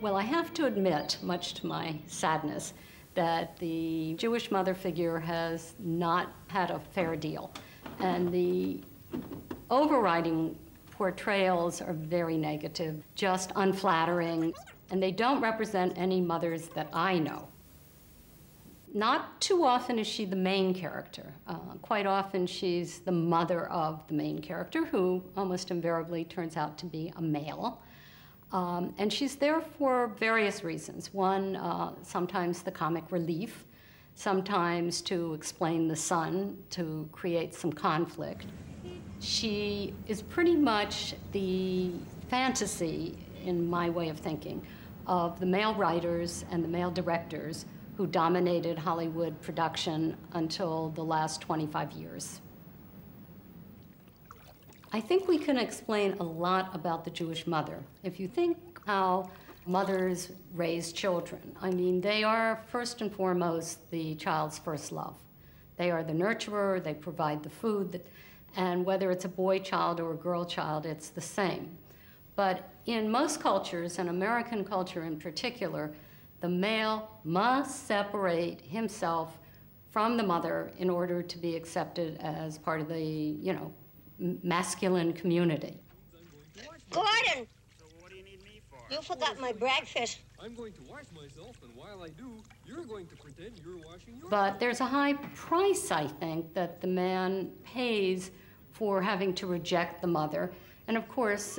Well, I have to admit, much to my sadness, that the Jewish mother figure has not had a fair deal. And the overriding portrayals are very negative, just unflattering, and they don't represent any mothers that I know. Not too often is she the main character. Quite often she's the mother of the main character, who almost invariably turns out to be a male. And she's there for various reasons. One, sometimes the comic relief, sometimes to explain the son, to create some conflict. She is pretty much the fantasy, in my way of thinking, of the male writers and the male directors who dominated Hollywood production until the last 25 years. I think we can explain a lot about the Jewish mother. If you think how mothers raise children, I mean, they are first and foremost the child's first love. They are the nurturer, they provide the food, and whether it's a boy child or a girl child, it's the same. But in most cultures, and American culture in particular, the male must separate himself from the mother in order to be accepted as part of the, masculine community. Gordon! You forgot my breakfast. I'm going to wash myself, and while I do, you're going to pretend you're washing your... But there's a high price, I think, that the man pays for having to reject the mother. And of course,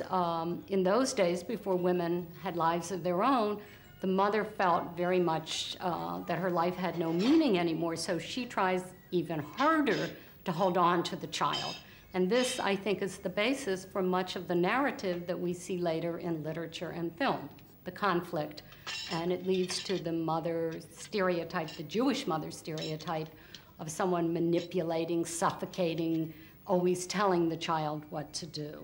in those days, before women had lives of their own, the mother felt very much that her life had no meaning anymore, so she tries even harder to hold on to the child. And this, I think, is the basis for much of the narrative that we see later in literature and film, the conflict. And it leads to the mother stereotype, the Jewish mother stereotype, of someone manipulating, suffocating, always telling the child what to do.